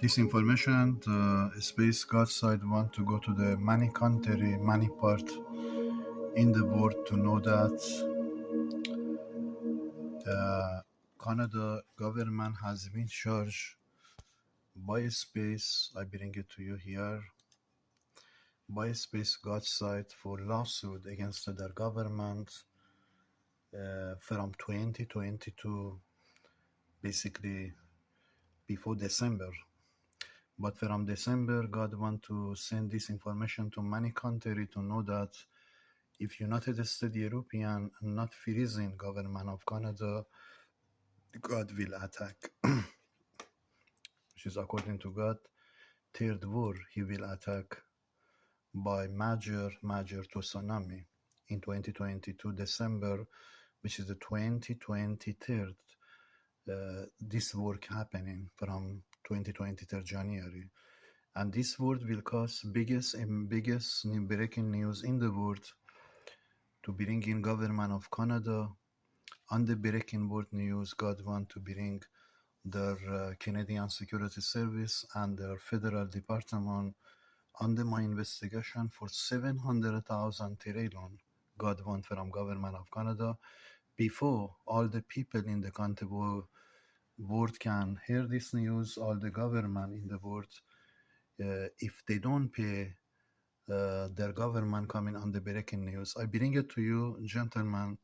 This information, the space God side want to go to the many country, many part in the world to know that Canada government has been charged by space. I bring it to you here. By space God side for lawsuit against their government from 2022, basically before December. But from December, God want to send this information to many countries to know that if United States European not freezing government of Canada, God will attack. Which is according to God, third war he will attack by major tsunami in 2022 December, which is the 2023rd. This work happening from 2023 January, and this world will cause biggest breaking news in the world to bring in government of Canada. On the breaking world news, God want to bring their Canadian Security Service and their federal department under my investigation for 700,000 trillion. God want from government of Canada before all the people in the country world can hear this news. All the government in the world, if they don't pay their government coming on the breaking news, I bring it to you, gentlemen.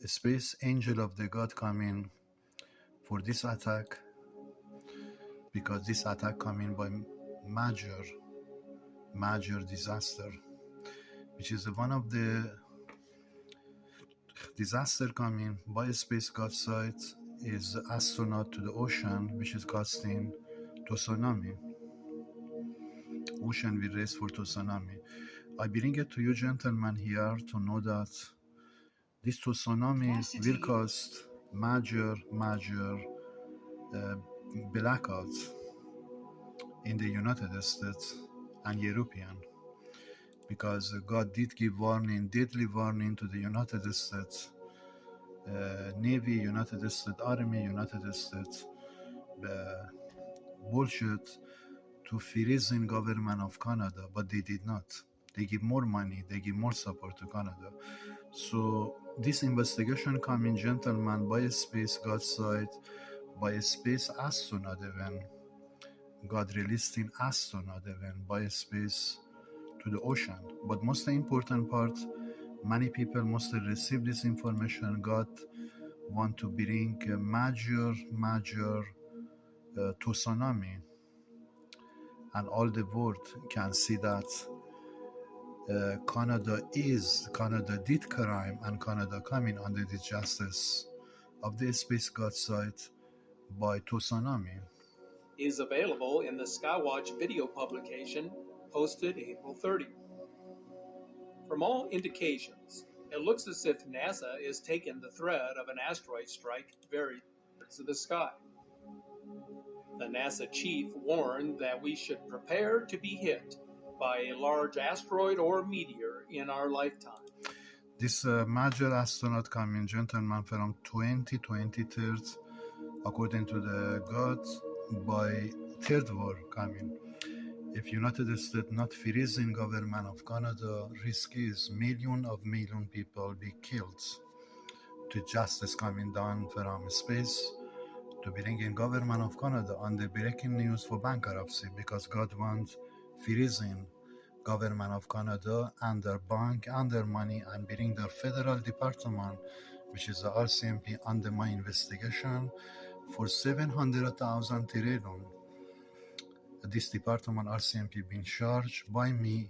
Space angel of the God coming for this attack, because this attack coming by major disaster, which is one of the disaster coming by space God side is astronaut to the ocean, which is costing to tsunami. Ocean will race for to tsunami. I bring it to you, gentlemen, here to know that this tsunami will cost major blackouts in the United States and European, because God did give deadly warning to the United States Navy, United States Army, United States bullshit to freezing government of Canada, but they did not. They give more money, they give more support to Canada. So this investigation coming, gentlemen, by space God side, by a space astronaut even. God released an astronaut even by space to the ocean. But most important part, many people must receive this information. God want to bring a major tsunami, and all the world can see that Canada did crime, and Canada coming under the justice of the space God side by tsunami. Is available in the Skywatch video publication posted April 30. From all indications, it looks as if NASA is taking the threat of an asteroid strike very to the sky. The NASA chief warned that we should prepare to be hit by a large asteroid or meteor in our lifetime. This major astronaut coming, gentlemen, from 2023, according to the gods, by third war coming. If United States not freezing government of Canada, risk is million people be killed. To justice coming down from space to bring in government of Canada on the breaking news for bankruptcy, because God wants freezing government of Canada and their bank and their money, and bring their federal department, which is the RCMP, under my investigation for 700,000 trillion. This department RCMP been charged by me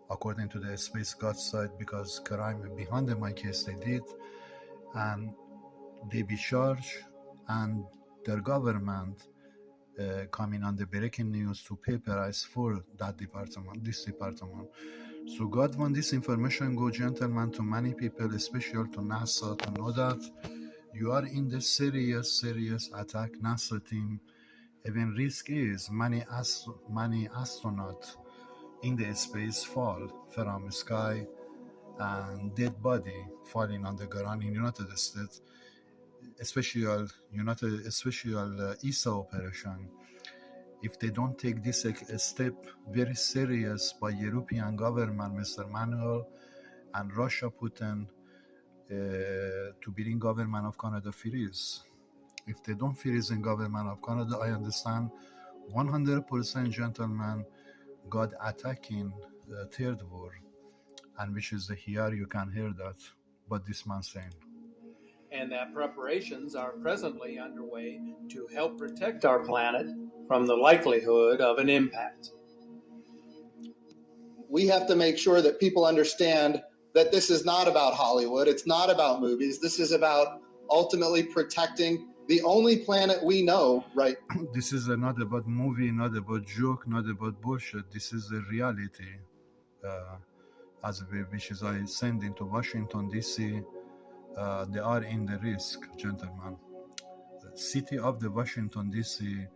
according to the space God side, because crime behind my case they did, and they be charged, and their government coming on the breaking news to pay price for that department, this department. So God want this information go, gentlemen, to many people, especially to NASA, to know that you are in the serious attack. NASA team, even risk is many astronauts in the space fall from sky, and dead body falling on the ground in United States, especially ESA operation. If they don't take this a step very serious by European government, Mr. Manuel and Russia, Putin, to bring government of Canada freeze. If they don't freeze in government of Canada, I understand 100% gentlemen got attacking the third war, and which is here you can hear that, but this man saying. And that preparations are presently underway to help protect our planet from the likelihood of an impact. We have to make sure that people understand that this is not about Hollywood. It's not about movies. This is about ultimately protecting the only planet we know, right? This is not about movie, not about joke, not about bullshit. This is the reality. Which is I send into Washington, D.C., they are in the risk, gentlemen. The city of the Washington, D.C.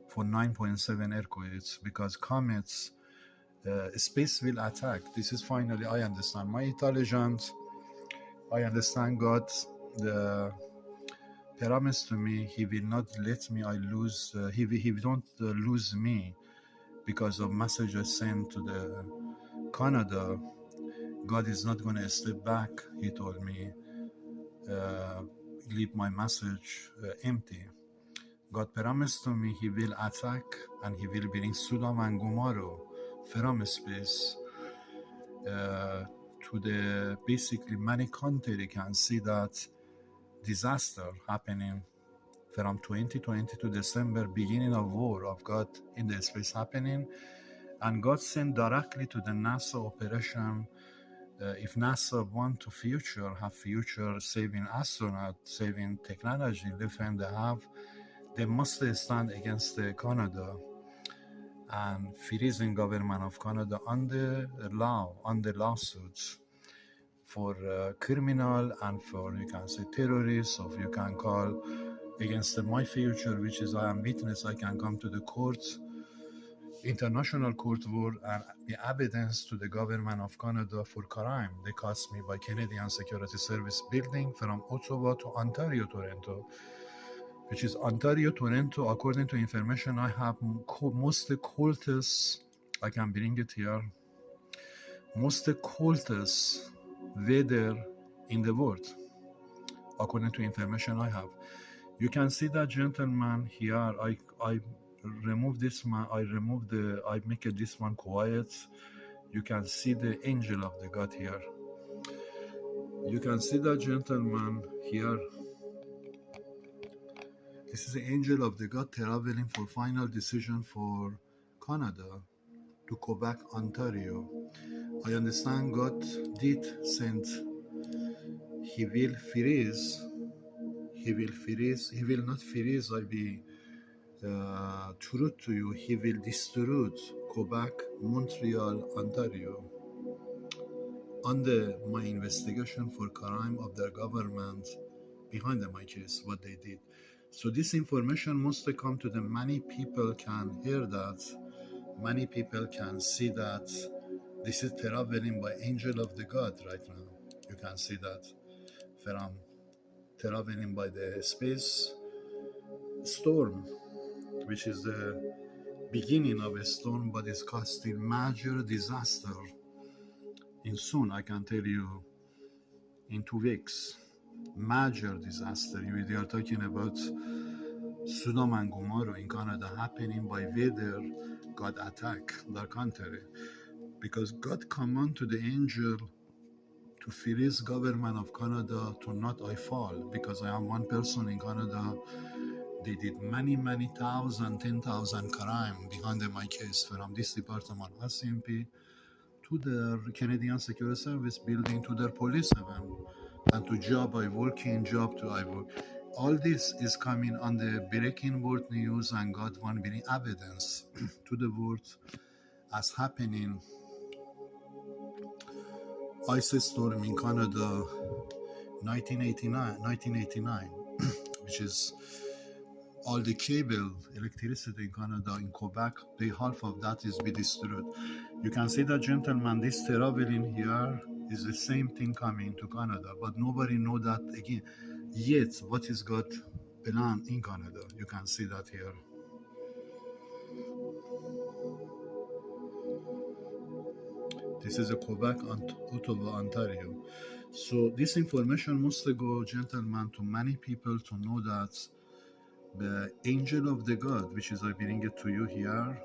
for 9.7 earthquakes because comets, space will attack. This is finally, I understand. My intelligence, I understand God, the promise to me, He will not let me I lose, He don't lose me because of messages sent to the Canada. God is not going to step back, He told me. Leave my message empty. God promised to me He will attack and He will bring Sodom and Gomorrah from space to the basically many countries can see that disaster happening from 2022 December, beginning of war of God in the space happening, and God sent directly to the NASA operation. If NASA want to have future saving astronaut, saving technology, different they must stand against Canada and freezing government of Canada on the law, on the lawsuits for criminal and for, you can say, terrorists, or you can call against my future, which is I am witness, I can come to the courts, international court war, and the evidence to the government of Canada for crime they caused me by Canadian Security Service building from Ottawa to Ontario, Toronto, which is Ontario, Toronto, according to information I have, most coldest, I can bring it here, most coldest weather in the world, according to information I have. You can see that, gentlemen, here, I remove this one, I make this one quiet. You can see the angel of the God here. You can see that, gentlemen, here. This is the angel of the God traveling for final decision for Canada to Quebec, Ontario. I understand God did send, He will freeze. He will not freeze, I be truth to you, He will destroy Quebec, Montreal, Ontario. Under my investigation for crime of their government behind my case, what they did. So this information must come to them. Many people can hear that. Many people can see that. This is traveling by angel of the God right now. You can see that from traveling by the space storm, which is the beginning of a storm, but it's causing major disaster. In soon, I can tell you, in 2 weeks, major disaster. We are talking about Sodom and Gomorrah in Canada happening by weather. God attack their country because God command to the angel to freeze government of Canada to not I fall, because I am one person in Canada. They did many 10,000 crime behind my case from this department, SCMP, to their Canadian Security Service building, to their police event, and to job I work in, job to I work. All this is coming on the breaking world news, and God want bring evidence to the world as happening. Ice storm in Canada, 1989, which is all the cable, electricity in Canada, in Quebec, half of that is be destroyed. You can see that, gentlemen, this traveling here is the same thing coming to Canada, but nobody know that again yet what is God plan in Canada. You can see that here. This is a Quebec, Ottawa, Ontario. So this information must go, gentlemen, to many people to know that the angel of the God, which is I bring it to you here,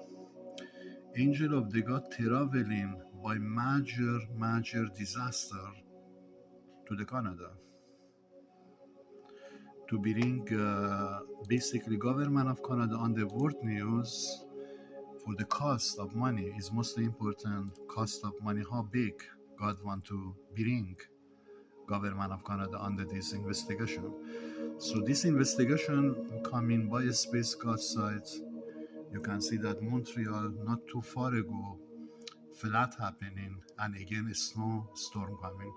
angel of the God traveling by major disaster to the Canada to bring basically government of Canada on the world news for the cost of money is most important. Cost of money, how big God want to bring government of Canada under this investigation. So this investigation coming by a space God site. You can see that Montreal not too far ago, flood happening, and again a snowstorm coming.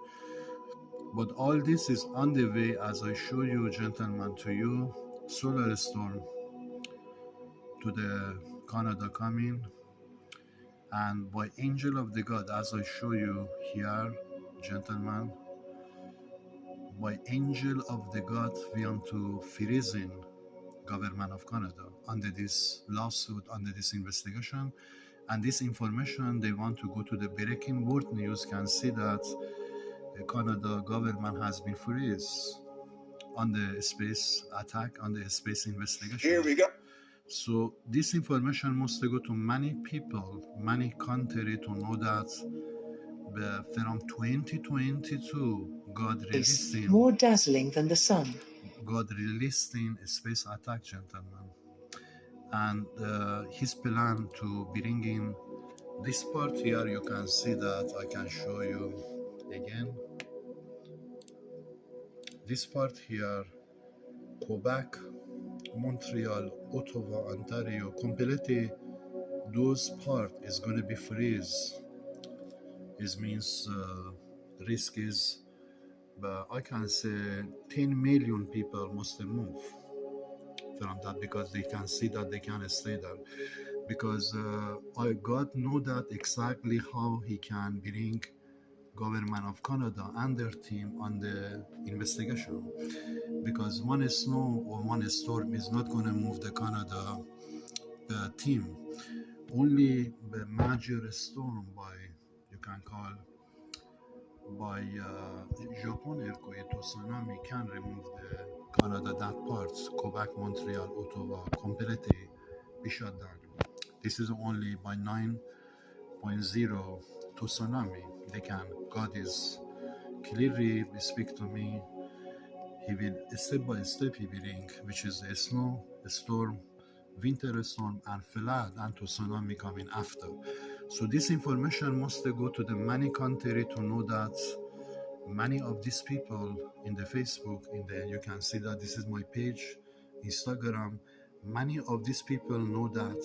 But all this is on the way, as I show you, gentlemen, to you, solar storm to the Canada coming, and by angel of the God, as I show you here, gentlemen, by angel of the God, we want to freezing government of Canada under this lawsuit, under this investigation, and this information they want to go to the breaking world news can see that the Canada government has been freeze on the space attack, on the space investigation. Here we go. So this information must go to many people, many countries to know that from 2022, God releasing more dazzling than the sun. God releasing a space attack, gentlemen, and his plan to bring in this part here. You can see that I can show you again. This part here, Quebec, Montreal, Ottawa, Ontario, completely those part is going to be freeze. It means risk is, but I can say 10 million people must move from that because they can see that they can't stay there. Because God know that exactly how he can bring government of Canada and their team on the investigation, because one snow or one storm is not going to move the Canada team. Only the major storm by, you can call, by Japan earthquake or tsunami can remove the Canada, that parts, Quebec, Montreal, Ottawa, completely be shut down. This is only by 9.0 to tsunami. They can, God is clearly speak to me. He will step by step he will bring, which is a snow, a storm, winter storm, and flood, and to tsunami coming after. So this information must go to the many countries to know that many of these people in the Facebook, in the, you can see that this is my page, Instagram. Many of these people know that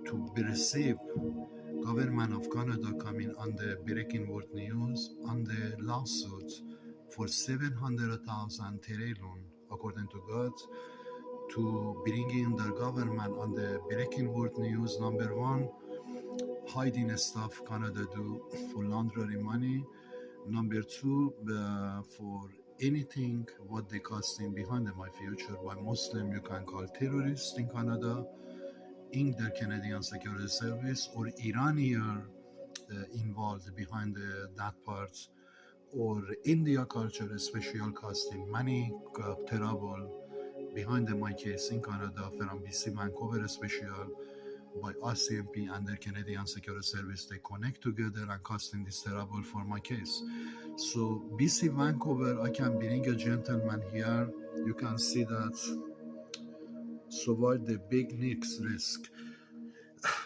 to be received government of Canada coming on the breaking world news on the lawsuit for 700,000 trillion, according to God, to bring in their government on the breaking world news. Number one, hiding stuff Canada do for laundering money. Number two, for anything what they casting behind my future by Muslim, you can call terrorists in Canada, in the Canadian Security Service, or Iranian involved behind that part, or India culture special casting money terrible behind my case in Canada from BC Vancouver special by RCMP and the Canadian Security Service. They connect together and casting this terrible for my case. So BC Vancouver, I can bring a gentleman here. You can see that survive the big next risk.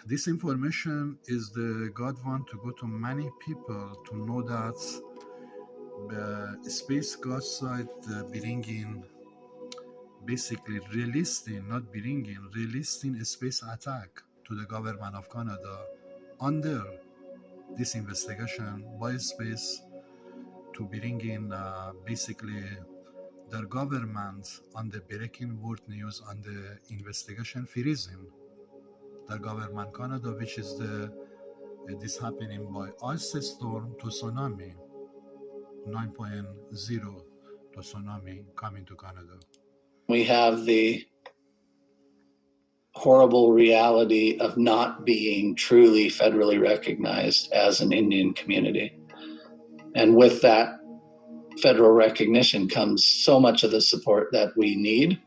This information is the God want to go to many people to know that the space God side bringing, basically releasing, not bringing, releasing a space attack to the government of Canada under this investigation by space to bring in basically their government on the breaking world news on the investigation freezing the government Canada, which is the this happening by ice storm to tsunami, 9.0 to tsunami coming to Canada. We have the horrible reality of not being truly federally recognized as an Indian community. And with that federal recognition comes so much of the support that we need.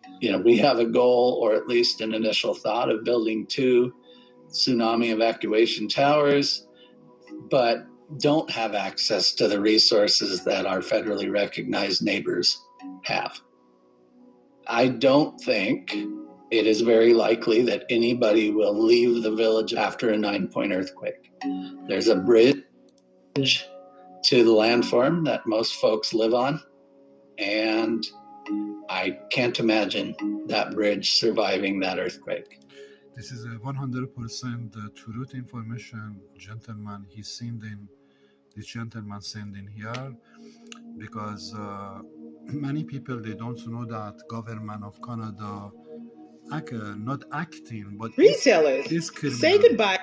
We have a goal, or at least an initial thought, of building 2 tsunami evacuation towers, but don't have access to the resources that our federally recognized neighbors have. I don't think it is very likely that anybody will leave the village after a 9-point earthquake. There's a bridge to the landform that most folks live on, and I can't imagine that bridge surviving that earthquake. This is a 100% truth information, gentlemen. This gentleman sent in here because many people, they don't know that government of Canada not acting, but Retailers, is criminal. say goodbye.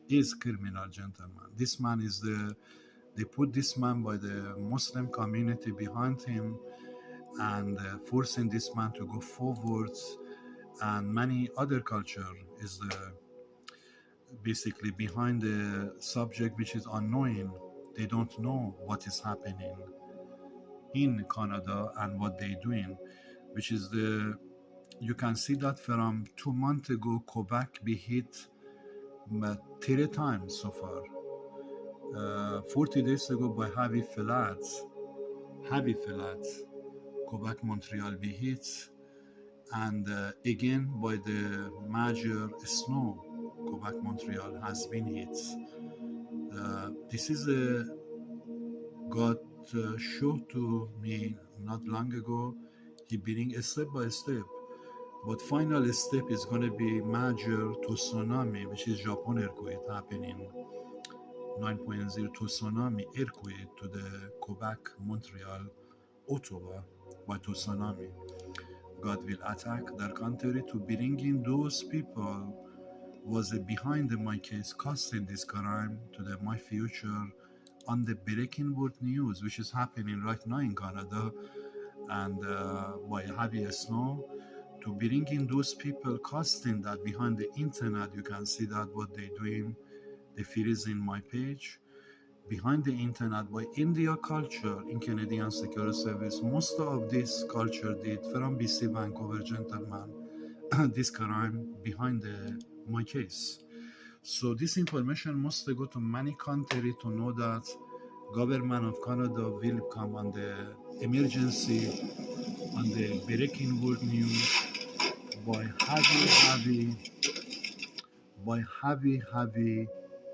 Is criminal, gentlemen. This man is they put this man by the Muslim community behind him and forcing this man to go forwards, and many other culture is basically behind the subject, which is unknown. They don't know what is happening in Canada and what they're doing, which is you can see that from 2 months ago, Quebec be hit 3 times so far. 40 days ago by heavy floods, Quebec, Montreal be hit, and again by the major snow, Quebec, Montreal has been hit. This is God showed to me not long ago. He bring a step by step, but final step is going to be major tsunami, which is Japan earthquake happening. 9.0 tsunami earthquake to the Quebec, Montreal, Ottawa by tsunami. God will attack their country to bring in those people was behind my case, causing this crime to my future on the breaking word news, which is happening right now in Canada, and by heavy snow, to bring in those people casting that behind the internet. You can see that what they're doing, the fears in my page, behind the internet by India culture in Canadian Security Service. Most of this culture did from BC, Vancouver, gentlemen, this crime behind my case. So this information must go to many countries to know that government of Canada will come on the emergency, on the breaking world news by heavy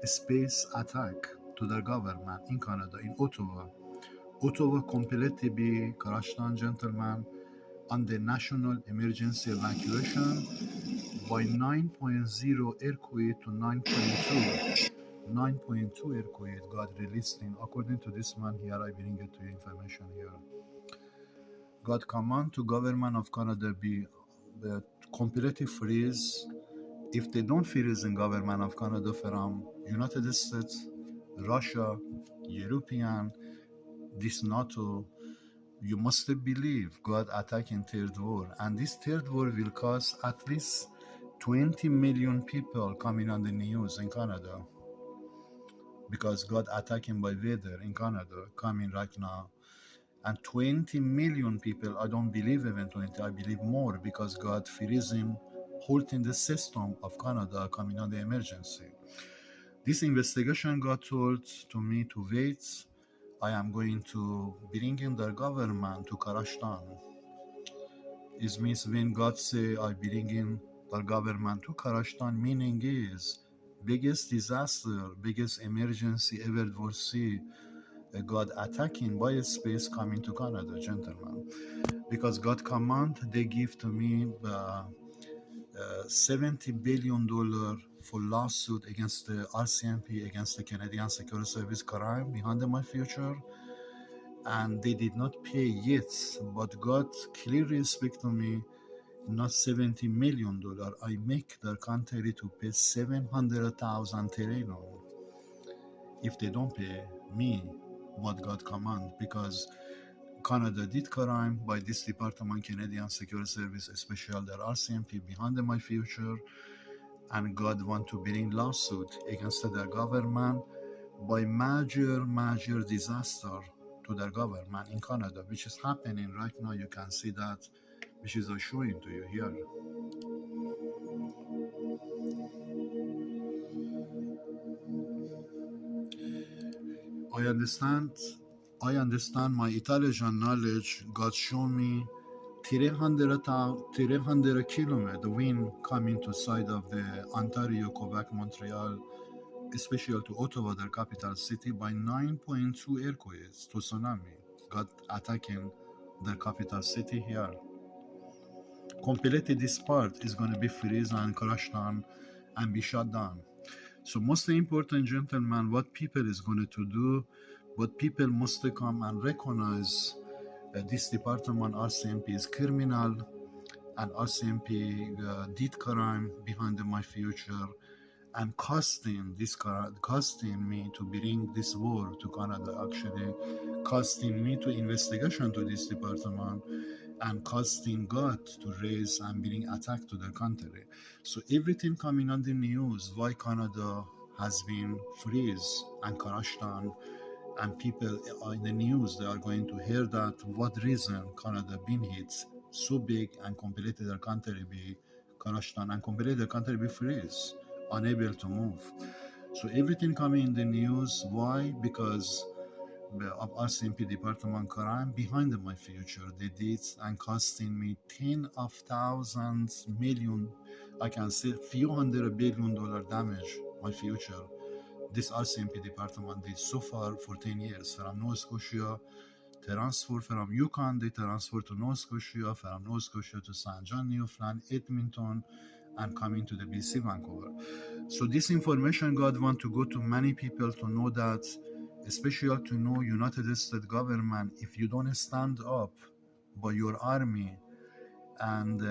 space attack to the government in Canada, in Ottawa. Ottawa completely be crashed down, gentlemen, on the national emergency evacuation by 9.0 earthquake to 9.2. 9.2 earthquake God released in, according to this man here. I bring it to you information here. God command to government of Canada be the completely freeze. If they don't freeze in government of Canada from United States, Russia, European, this NATO, you must believe God attacking third war, and this third war will cause at least 20 million people coming on the news in Canada, because God attacking by weather in Canada coming right now, and 20 million people. I don't believe even 20, I believe more, because God freezing, halting the system of Canada coming on the emergency. This investigation God told to me to wait. I am going to bring in the government to crash down. It means when God say I bring in the government to crash down, meaning is biggest disaster, biggest emergency ever will see God attacking by space coming to Canada, gentlemen. Because God command, they give to me $70 billion for lawsuit against the RCMP, against the Canadian Security Service crime behind my future, and they did not pay yet, but God clearly speak to me, not $70 million. I make their country to pay 700,000 terreno if they don't pay me what God command, because Canada did crime by this department, Canadian Security Service, especially their RCMP behind my future. and God want to bring lawsuit against their government by major disaster to their government in Canada, which is happening right now. You can see that, which is showing to you here. I understand my intelligent knowledge. God show me 300 kilometer wind coming to side of the Ontario, Quebec, Montreal, especially to Ottawa, their capital city, by 9.2 earthquakes to tsunami. God attacking their capital city here. Completely this part is going to be freeze and crash down and be shut down. So most important, gentlemen, what people is going to do, what people must come and recognize this department RCMP is criminal, and RCMP did crime behind my future and costing me to bring this war to Canada, actually costing me to investigation to this department, and costing God to raise and bring attack to their country. So everything coming on the news, why Canada has been freeze and crashed down, and people in the news, they are going to hear that what reason Canada been hit so big and completely their country be crashed down and completely their country be freeze, unable to move. So everything coming in the news, why? Because of RCMP department crime behind my future. They did and costing me tens of thousands, million, I can say few $100 billion damage my future. This RCMP department did so far for 10 years. From Nova Scotia, transfer from Yukon, they transfer to Nova Scotia, from Nova Scotia to St. John, Newfoundland, Edmonton, and coming to the BC, Vancouver. So this information God want to go to many people to know that, especially to know United States government, if you don't stand up by your army and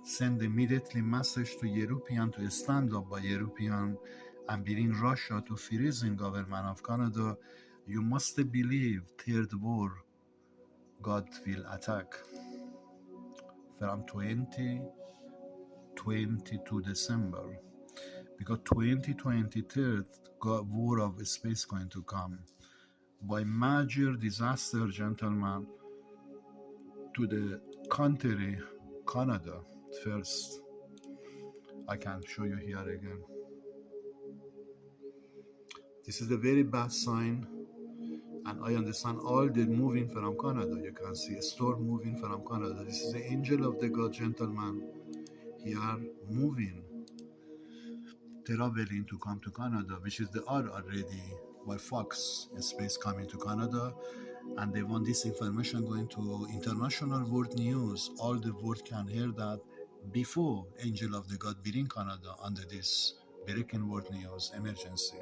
send immediately message to European to stand up by European and bring Russia to freezing government of Canada, you must believe third war God will attack from 2022 December, because 2023 war of space going to come by major disaster, gentlemen, to the country Canada. First, I can show you here again. This is a very bad sign, and I understand all the moving from Canada. You can see a storm moving from Canada. This is the angel of the God, gentlemen, here moving, traveling to come to Canada, which is the R already by Fox Space coming to Canada, and they want this information going to international world news. All the world can hear that before angel of the God being Canada under this breaking world news emergency.